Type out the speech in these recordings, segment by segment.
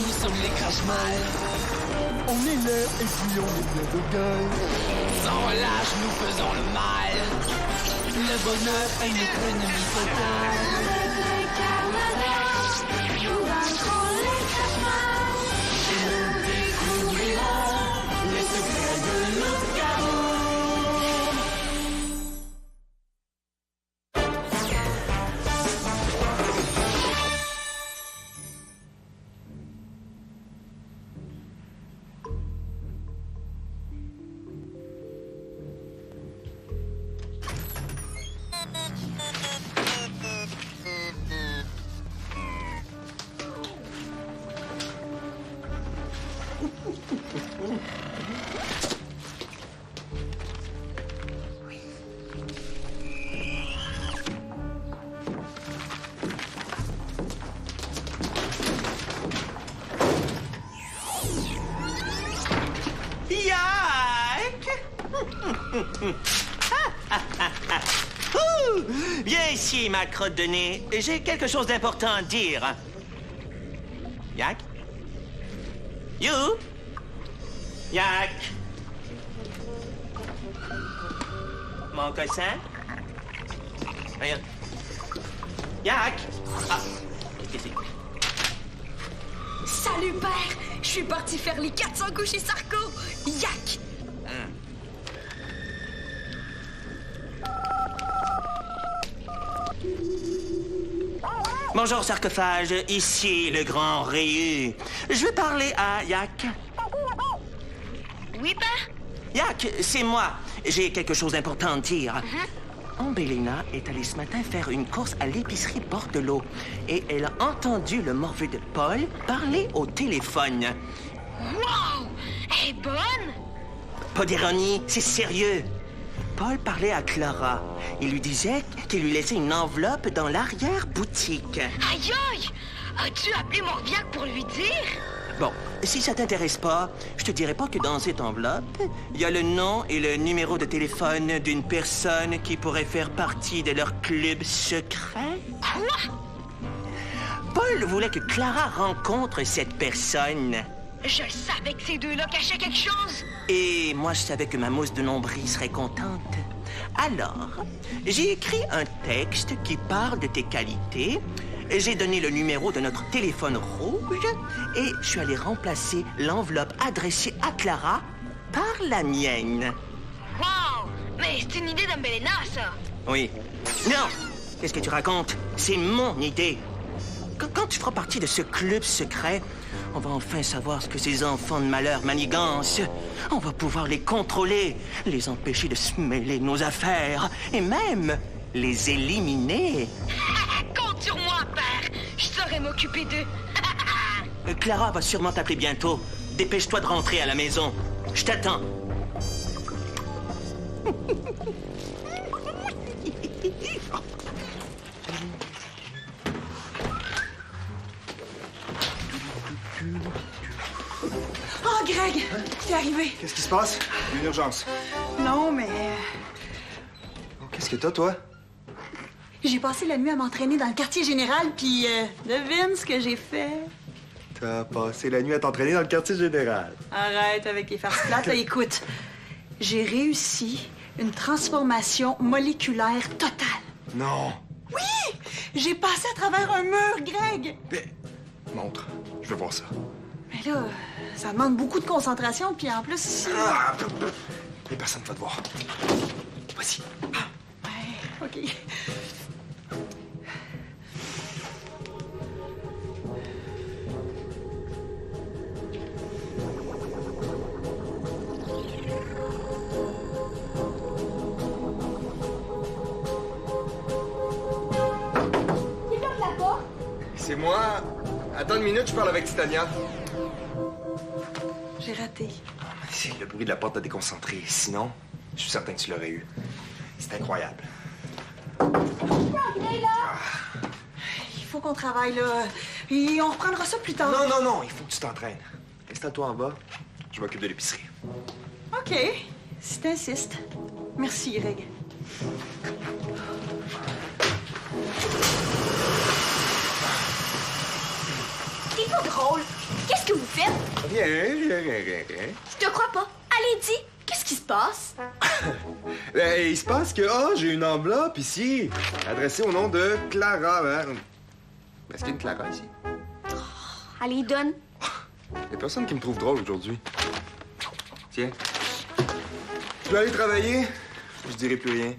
nous sommes les crash-mal. On est là et puis on est plein de gueule. Sans relâche, nous faisons le mal. Le bonheur est notre ennemi total. Nous vaincrons les crash-mal. Nous découvrirons les secrets de loup-garou. Viens ici, ma crotte de nez. J'ai quelque chose d'important à dire. Yak? You? Yak? Mon cousin? Rien. Yak? Ah, qu'est-ce que c'est? Salut, père! Je suis parti faire les 400 coups chez Sarko! Yak! Bonjour, sarcophage. Ici, le grand Ryu. Je veux parler à Yak. Oui, père? Yak, c'est moi. J'ai quelque chose d'important à dire. Ambelina est allée ce matin faire une course à l'épicerie Bordelot et elle a entendu le morveux de Paul parler au téléphone. Wow! Elle est bonne! Pas d'ironie, c'est sérieux. Paul parlait à Clara. Il lui disait qu'il lui laissait une enveloppe dans l'arrière-boutique. Aïe aïe! As-tu appelé Morbiac pour lui dire? Bon, si ça t'intéresse pas, je te dirai pas que dans cette enveloppe, il y a le nom et le numéro de téléphone d'une personne qui pourrait faire partie de leur club secret. Quoi? Paul voulait que Clara rencontre cette personne. Je le savais que ces deux-là cachaient quelque chose! Et moi, je savais que ma mousse de nombril serait contente. Alors, j'ai écrit un texte qui parle de tes qualités. J'ai donné le numéro de notre téléphone rouge et je suis allé remplacer l'enveloppe adressée à Clara par la mienne. Wow! Mais c'est une idée d'Ambelena, ça! Oui. Non! Qu'est-ce que tu racontes? C'est mon idée. Quand tu feras partie de ce club secret, on va enfin savoir ce que ces enfants de malheur manigancent. On va pouvoir les contrôler, les empêcher de se mêler de nos affaires et même les éliminer. Compte sur moi, père! Je saurais m'occuper d'eux! Clara va sûrement t'appeler bientôt. Dépêche-toi de rentrer à la maison. Je t'attends. Oh, Greg! T'es arrivé? Qu'est-ce qui se passe? Il y a une urgence. Non, mais... Oh, qu'est-ce que t'as, toi? j'ai passé la nuit à m'entraîner dans le quartier général, puis devine ce que j'ai fait. T'as passé la nuit à t'entraîner dans le quartier général. Arrête avec les farces plates, là. Écoute, j'ai réussi une transformation moléculaire totale. Non. Oui! J'ai passé à travers un mur, Greg! Mais... montre. Je veux voir ça. Mais là, ça demande beaucoup de concentration, puis en plus, ici... Ah! Et personne ne va te voir. Vas-y. Ouais, OK. C'est moi. Attends une minute, je parle avec Titania. J'ai raté. C'est le bruit de la porte t'a déconcentré. Sinon, je suis certain que tu l'aurais eu. C'est incroyable. Il faut qu'on travaille, là. Et on reprendra ça plus tard. Non, non, non, il faut que tu t'entraînes. Installe-toi en bas. Je m'occupe de l'épicerie. OK. Si t'insistes. Merci, Greg. T'es pas drôle! Qu'est-ce que vous faites? Rien. Je te crois pas. Allez, dis, qu'est-ce qui se passe? Il se passe que, j'ai une enveloppe ici, adressée au nom de Clara. Hein? Est-ce qu'il y a une Clara ici? Allez, donne. Il y a personne qui me trouve drôle aujourd'hui. Tiens. Je vais aller travailler. Je dirai plus rien.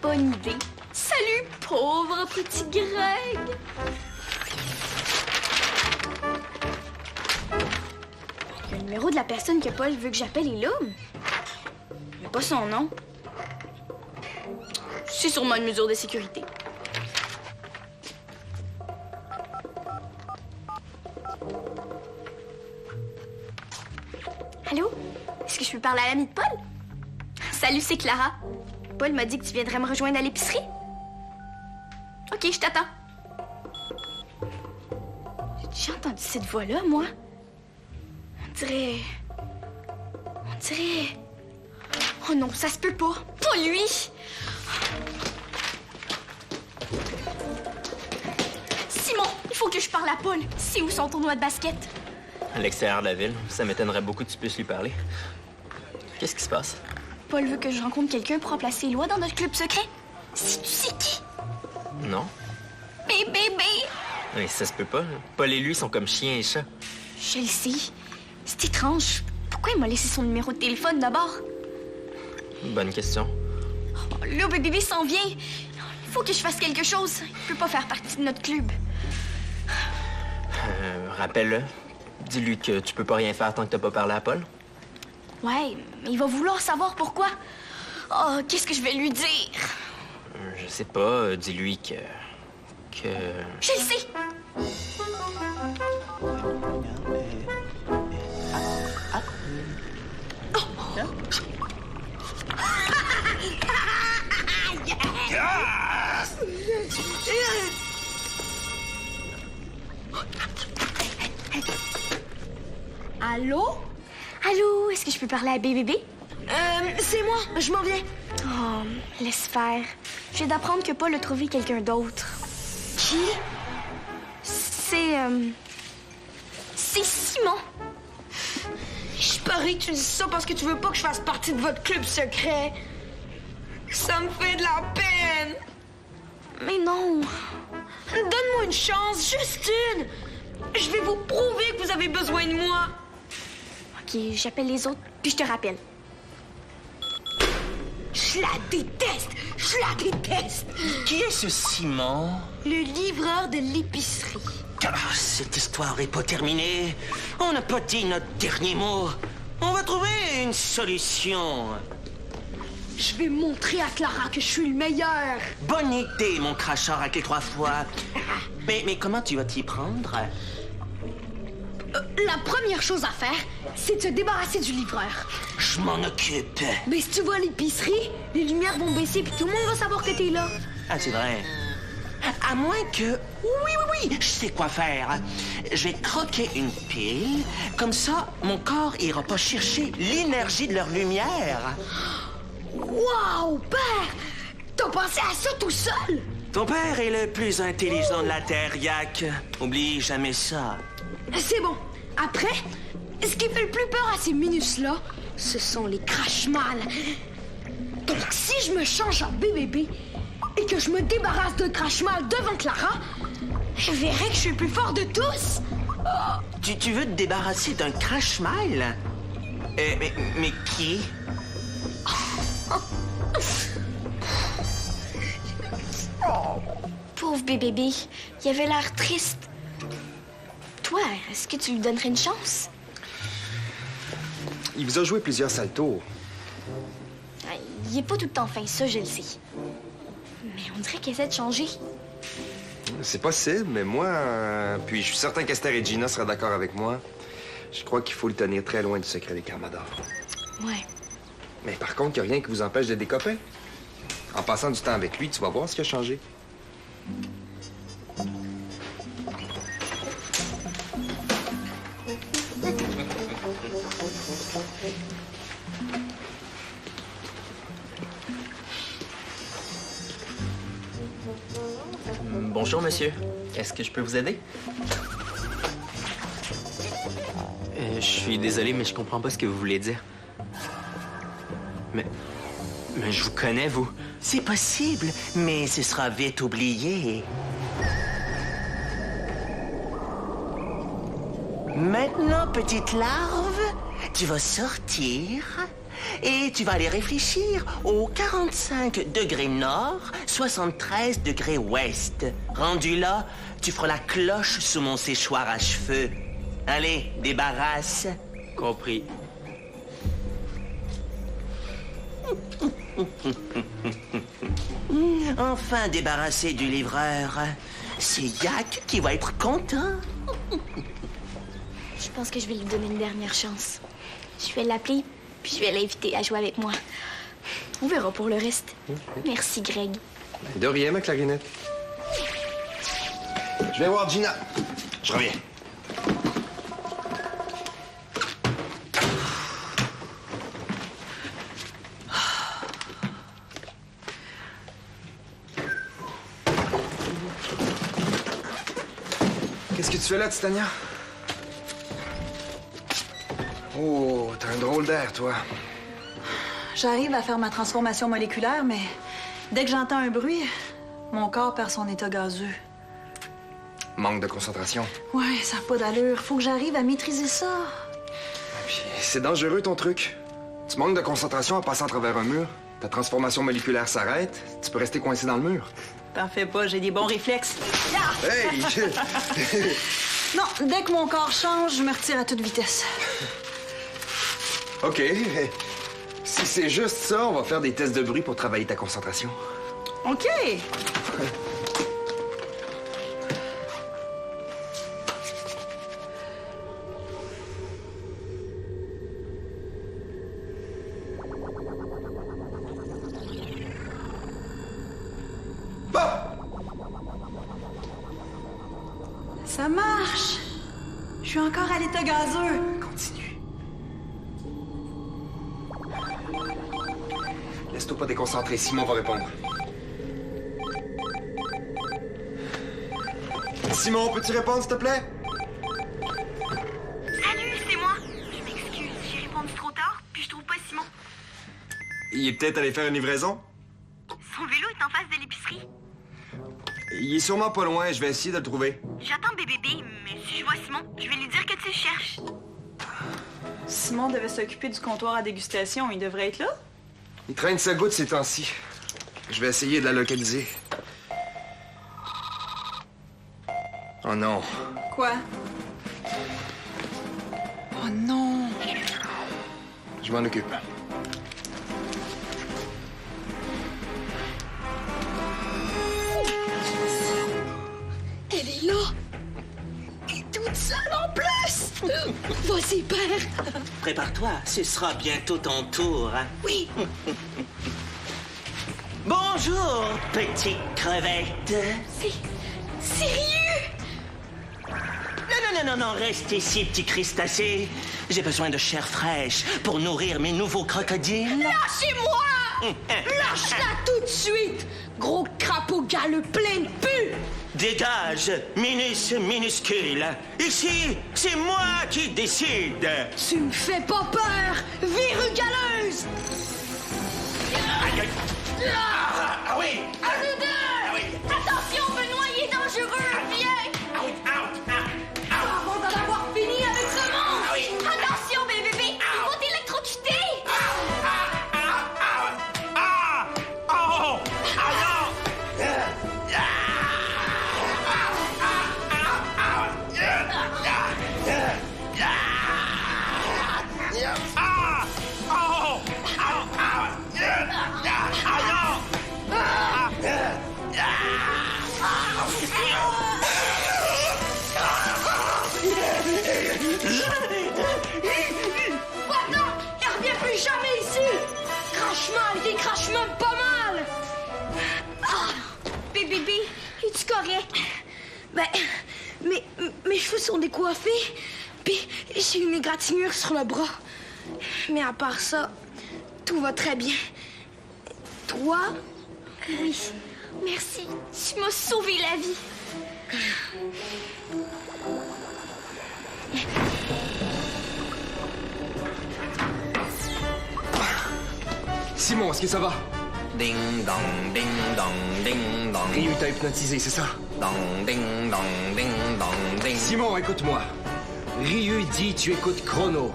Bonne idée. Salut, pauvre petit Greg. Le numéro de la personne que Paul veut que j'appelle est là. Mais pas son nom. C'est sûrement une mesure de sécurité. Allô? Est-ce que je peux parler à l'amie de Paul? Salut, c'est Clara. Paul m'a dit que tu viendrais me rejoindre à l'épicerie. OK, je t'attends. J'ai déjà entendu cette voix-là, moi. On dirait... Oh non, ça se peut pas. Pas lui! Simon, il faut que je parle à Paul. C'est où son tournoi de basket? À l'extérieur de la ville. Ça m'étonnerait beaucoup que tu puisses lui parler. Qu'est-ce qui se passe? Paul veut que je rencontre quelqu'un pour remplacer Éloi dans notre club secret. Si tu sais qui? Non. Bébé! Mais ça se peut pas. Paul et lui sont comme chien et chat. Je le sais. C'est étrange. Pourquoi il m'a laissé son numéro de téléphone d'abord? Bonne question. Oh, là, bébé s'en vient. Il faut que je fasse quelque chose. Il peut pas faire partie de notre club. Rappelle-le. Dis-lui que tu peux pas rien faire tant que t'as pas parlé à Paul. Ouais, mais il va vouloir savoir pourquoi. Oh, qu'est-ce que je vais lui dire? Je sais pas. Dis-lui que... Je le sais! Allô? Allô, est-ce que je peux parler à bébé? C'est moi, je m'en viens. Oh, laisse faire. Je viens d'apprendre que Paul a trouvé quelqu'un d'autre. Qui? C'est Simon. Je parie que tu dis ça parce que tu veux pas que je fasse partie de votre club secret. Ça me fait de la peine. Mais non. Donne-moi une chance, juste une. Je vais vous prouver que vous avez besoin de moi. OK, j'appelle les autres, puis je te rappelle. Je la déteste. Je la déteste. Qui est ce Simon? Le livreur de l'épicerie. Ah, cette histoire est pas terminée. On n'a pas dit notre dernier mot. On va trouver une solution. Je vais montrer à Clara que je suis le meilleur. Bonne idée, mon cracheur avec les 3 fois. Mais comment tu vas t'y prendre? La première chose à faire, c'est de se débarrasser du livreur. Je m'en occupe. Mais si tu vas à l'épicerie, les lumières vont baisser puis tout le monde va savoir que t'es là. Ah, c'est vrai. À moins que... Oui, je sais quoi faire. Je vais croquer une pile. Comme ça, mon corps ira pas chercher l'énergie de leur lumière. Wow, père! T'as pensé à ça tout seul? Ton père est le plus intelligent de la Terre, Yak. Oublie jamais ça. C'est bon. Après, ce qui fait le plus peur à ces minus-là, ce sont les crash-mal. Donc, si je me change en BBB et que je me débarrasse de crash-mal devant Clara, je verrai que je suis le plus fort de tous. Tu veux te débarrasser d'un crash-mal? Mais qui? Pauvre bébé, il avait l'air triste. Toi, est-ce que tu lui donnerais une chance? Il vous a joué plusieurs sales tours. Il est pas tout le temps fin, ça, je le sais. Mais on dirait qu'il essaie de changer. C'est possible, mais moi... puis je suis certain qu'Esther et Gina seraient d'accord avec moi. Je crois qu'il faut le tenir très loin du secret des Carmador. Ouais. Mais par contre, il n'y a rien qui vous empêche d'être des copains. En passant du temps avec lui, tu vas voir ce qui a changé. Bonjour, monsieur. Est-ce que je peux vous aider? Je suis désolé, mais je comprends pas ce que vous voulez dire. Mais je vous connais, vous. C'est possible, mais ce sera vite oublié. Maintenant, petite larve, tu vas sortir et tu vas aller réfléchir au 45 degrés nord, 73 degrés ouest. Rendu là, tu feras la cloche sous mon séchoir à cheveux. Allez, débarrasse. Compris. Enfin débarrassé du livreur. C'est Yak qui va être content. Je pense que je vais lui donner une dernière chance. Je vais l'appeler, puis je vais l'inviter à jouer avec moi. On verra pour le reste. Merci, Greg. De rien, ma clarinette. Je vais voir Gina. Je reviens. Qu'est-ce que tu fais là, Titania? Oh, t'as un drôle d'air, toi. J'arrive à faire ma transformation moléculaire, mais dès que j'entends un bruit, mon corps perd son état gazeux. Manque de concentration. Ouais, ça n'a pas d'allure. Faut que j'arrive à maîtriser ça. Puis c'est dangereux, ton truc. Tu manques de concentration en passant à travers un mur. Ta transformation moléculaire s'arrête. Tu peux rester coincé dans le mur. T'en fais pas, j'ai des bons réflexes. Hey! Non, dès que mon corps change, je me retire à toute vitesse. OK. Si c'est juste ça, on va faire des tests de bruit pour travailler ta concentration. OK. Ça marche. Je suis encore à l'état gazeux. Continue. Laisse-toi pas déconcentrer. Simon va répondre. Simon, peux-tu répondre, s'il te plaît? Salut, c'est moi. Je m'excuse, j'ai répondu trop tard, puis je trouve pas Simon. Il est peut-être allé faire une livraison. Son vélo est en face de l'épicerie. Il est sûrement pas loin. Je vais essayer de le trouver. J'attends bébé, mais si je vois Simon, je vais lui dire que tu le cherches. Simon devait s'occuper du comptoir à dégustation. Il devrait être là? Il traîne sa goutte ces temps-ci. Je vais essayer de la localiser. Oh non. Quoi? Oh non! Je m'en occupe. Elle est là! Et toute seule en plus! Vas-y, père! Prépare-toi, ce sera bientôt ton tour. Hein? Oui! Bonjour, petite crevette. C'est sérieux! Non, reste ici, petit crustacé. J'ai besoin de chair fraîche pour nourrir mes nouveaux crocodiles. Lâchez-moi! Lâche-la tout de suite! Gros crapaud galeux plein de pu! Dégage, minuscule. Ici, c'est moi qui décide. Tu me fais pas peur, virugaleuse! Ah oui! À nous deux! Attention, Benoît, il est dangereux! Viens! Avant d'en avoir fini avec ce monstre! Attention, bébé! Il va t'électrocuter! Maintenant, il revient plus jamais ici! Crache mal, il crache même pas mal! Bébé, es-tu correct? Ben, mes cheveux sont décoiffés, puis j'ai une égratignure sur le bras. Mais à part ça, tout va très bien. Toi? Oui, merci. Tu m'as sauvé la vie. Simon, est-ce que ça va? Ding dong, ding dong, ding dong. Ryu t'a hypnotisé, c'est ça? Dong, ding dong, ding dong, ding. Simon, écoute-moi. Ryu dit tu écoutes Chrono.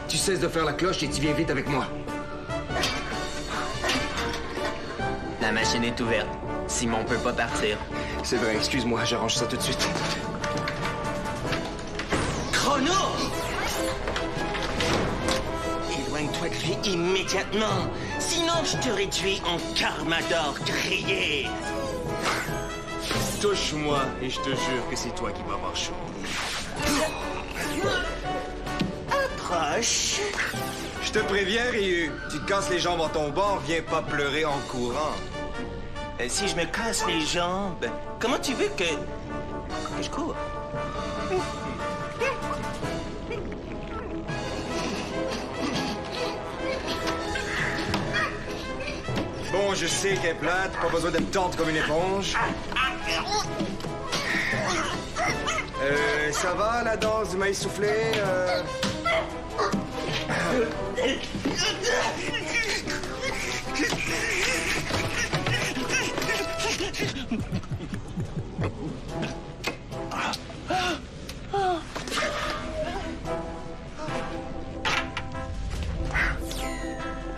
Tu cesses de faire la cloche et tu viens vite avec moi. La machine est ouverte. Simon peut pas partir. C'est vrai, excuse-moi, j'arrange ça tout de suite. Chrono! Éloigne-toi de lui immédiatement. Sinon, je te réduis en karmador grillé. Touche-moi et je te jure que c'est toi qui vas avoir chaud. Approche. Je te préviens, Ryu. Tu te casses les jambes en tombant, viens pas pleurer en courant. Si je me casse les jambes, comment tu veux que je cours? Bon, je sais qu'elle est plate, pas besoin d'être tendre comme une éponge. Ça va, la danse du maïs soufflé?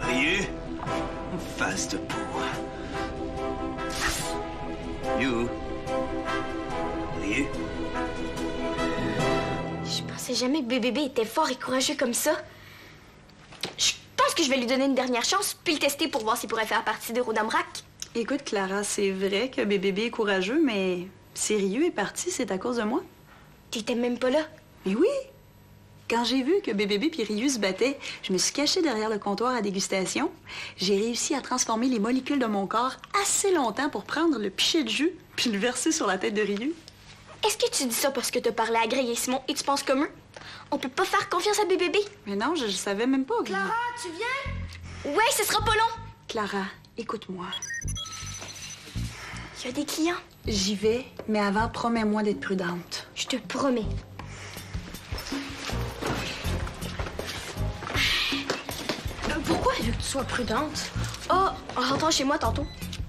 Ryu, face de peau. You. Ryu. Je pensais jamais que BBB était fort et courageux comme ça. Je pense que je vais lui donner une dernière chance, puis le tester pour voir s'il pourrait faire partie de Rodamrac. Écoute, Clara, c'est vrai que BBB est courageux, mais si Ryu est parti, c'est à cause de moi. T'étais même pas là. Mais oui! Quand j'ai vu que BBB puis Ryu se battaient, je me suis cachée derrière le comptoir à dégustation. J'ai réussi à transformer les molécules de mon corps assez longtemps pour prendre le pichet de jus puis le verser sur la tête de Ryu. Est-ce que tu dis ça parce que t'as parlé à Grey et Simon et tu penses comme eux? On peut pas faire confiance à BBB. Mais non, je savais même pas. Clara, tu viens? Ouais, ce sera pas long. Clara, écoute-moi. Il y a des clients. J'y vais, mais avant, promets-moi d'être prudente. Je te promets. Pourquoi elle veut que tu sois prudente? Oh, on rentre chez moi tantôt.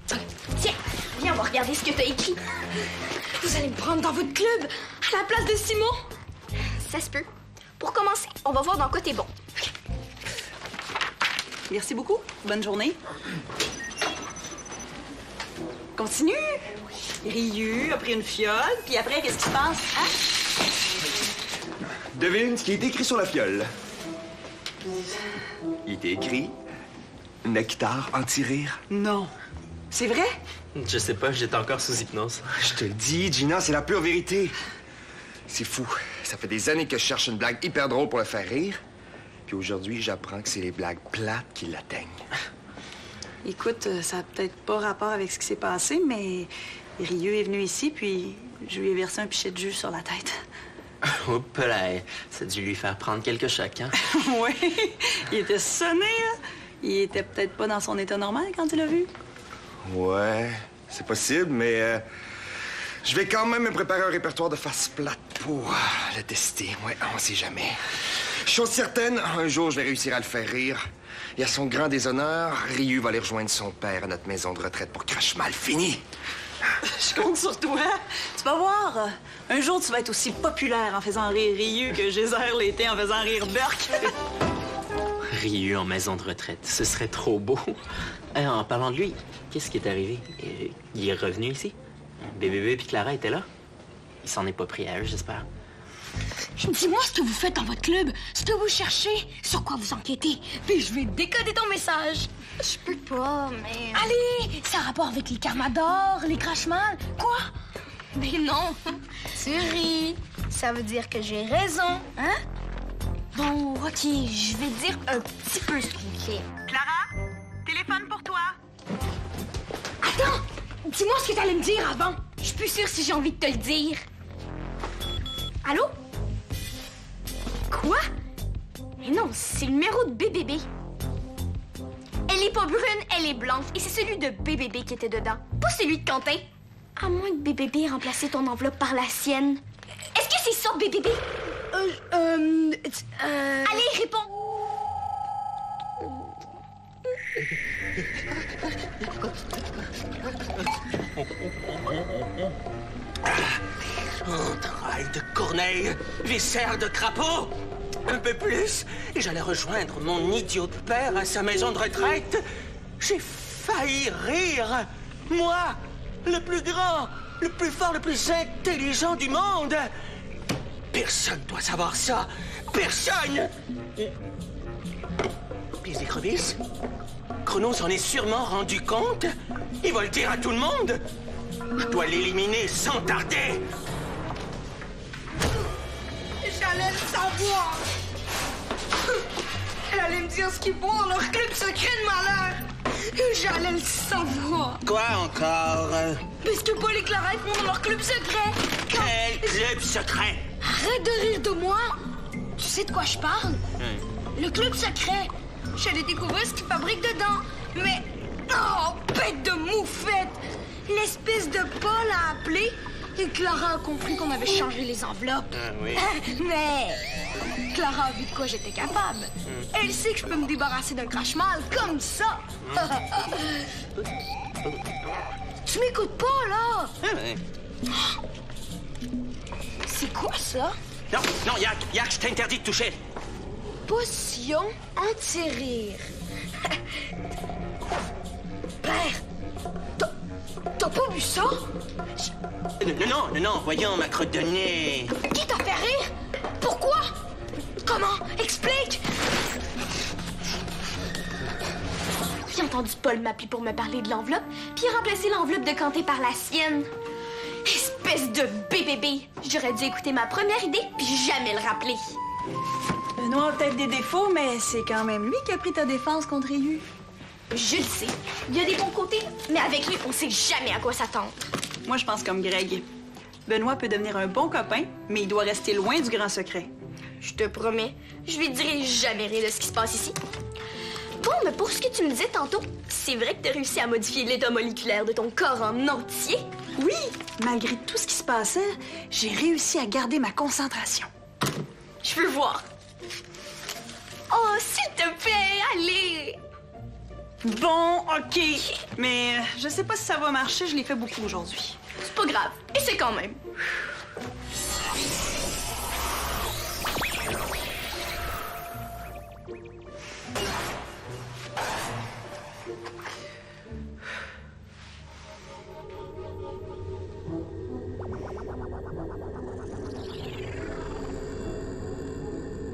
Tiens, viens, on va regarder ce que t'as écrit. Vous allez me prendre dans votre club à la place de Simon? Ça se peut. Pour commencer, on va voir dans quoi t'es bon. Merci beaucoup. Bonne journée. Continue. Ryu a pris une fiole, puis après, qu'est-ce qui se passe? Hein? Devine ce qui est écrit sur la fiole. Il était écrit « Nectar anti-rire Non. C'est vrai? Je sais pas, j'étais encore sous hypnose. ». Je te le dis, Gina, c'est la pure vérité. C'est fou. Ça fait des années que je cherche une blague hyper drôle pour le faire rire. Puis aujourd'hui, j'apprends que c'est les blagues plates qui l'atteignent. Écoute, ça a peut-être pas rapport avec ce qui s'est passé, mais Ryu est venu ici, puis je lui ai versé un pichet de jus sur la tête. Oups là, ça a dû lui faire prendre quelques chocs, hein? Oui, il était sonné, là. Il était peut-être pas dans son état normal quand tu l'as vu. Ouais, c'est possible, mais je vais quand même me préparer un répertoire de faces plates pour le tester. Ouais, on sait jamais. Chose certaine, un jour, je vais réussir à le faire rire. Et à son grand déshonneur, Ryu va aller rejoindre son père à notre maison de retraite pour crash mal fini. Je compte sur toi. Tu vas voir. Un jour, tu vas être aussi populaire en faisant rire Ryu que Geyser l'était en faisant rire Burke. Ryu en maison de retraite, ce serait trop beau. En parlant de lui, qu'est-ce qui est arrivé? Il est revenu ici? BBB puis Clara étaient là? Il s'en est pas pris à eux, j'espère. Dis-moi ce que vous faites dans votre club, ce que vous cherchez, sur quoi vous enquêtez, puis je vais décoder ton message. Je peux pas, mais... Allez, ça a rapport avec les karmadors, les crashmals, quoi? Mais non. Tu ris. Ça veut dire que j'ai raison, hein? Bon, OK, je vais dire un petit peu ce qu'il fait. Clara, téléphone pour toi. Attends, dis-moi ce que t'allais me dire avant. Je suis plus sûre si j'ai envie de te le dire. Allô? Quoi? Mais non, c'est le numéro de BBB. Elle est pas brune, elle est blanche. Et c'est celui de BBB qui était dedans, pas celui de Quentin. À moins que BBB ait remplacé ton enveloppe par la sienne. Est-ce que c'est ça, BBB? Allez, réponds! Entrailles de corneille, viscères de crapaud. Un peu plus, et j'allais rejoindre mon idiot de père à sa maison de retraite. J'ai failli rire. Moi, le plus grand, le plus fort, le plus intelligent du monde. Personne doit savoir ça. Personne. Les écrevisses? Chrono s'en est sûrement rendu compte. Il va le dire à tout le monde. Je dois l'éliminer sans tarder. J'allais le savoir. Elle allait me dire ce qu'ils font dans leur club secret de malheur. J'allais le savoir. Quoi encore? Puisque Paul et Clara font dans leur club secret. Quel club secret? Arrête de rire de moi. Tu sais de quoi je parle? Le club secret. J'allais découvrir ce qu'ils fabriquent dedans. Mais... oh, bête de moufette! L'espèce de Paul a appelé et Clara a compris qu'on avait changé les enveloppes. Oui. Mais Clara a vu de quoi j'étais capable. Elle sait que je peux me débarrasser d'un crash-mal comme ça. Tu m'écoutes pas, là? C'est quoi ça? Non, non, Yak, je t'interdis de toucher. Potion anti-rire. Père, t'as pas vu ça? Non, voyons, ma crotte de nez. Qui t'a fait rire? Pourquoi? Comment? Explique! J'ai entendu Paul m'appeler pour me parler de l'enveloppe, puis remplacer l'enveloppe de Canté par la sienne. Espèce de bébé! J'aurais dû écouter ma première idée, puis jamais le rappeler. Benoît a peut-être des défauts, mais c'est quand même lui qui a pris ta défense contre Rihu. Je le sais. Il y a des bons côtés, mais avec lui, on sait jamais à quoi s'attendre. Moi, je pense comme Greg. Benoît peut devenir un bon copain, mais il doit rester loin du grand secret. Je te promets, je lui dirai jamais rien de ce qui se passe ici. Bon, mais pour ce que tu me disais tantôt, c'est vrai que t'as réussi à modifier l'état moléculaire de ton corps en entier? Oui, malgré tout ce qui se passait, j'ai réussi à garder ma concentration. Je veux voir. Oh, s'il te plaît, allez! Bon, OK. Mais je sais pas si ça va marcher, je l'ai fait beaucoup aujourd'hui. C'est pas grave, essaie quand même.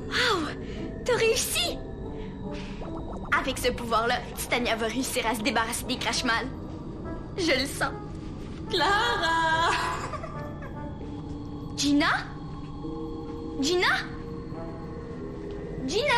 Wow! T'as réussi! Avec ce pouvoir-là, Titania va réussir à se débarrasser des crash-mal. Je le sens. Clara! Gina? Gina? Gina?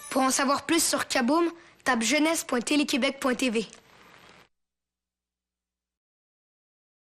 Pour en savoir plus sur Kaboom, tape jeunesse.téléquébec.tv.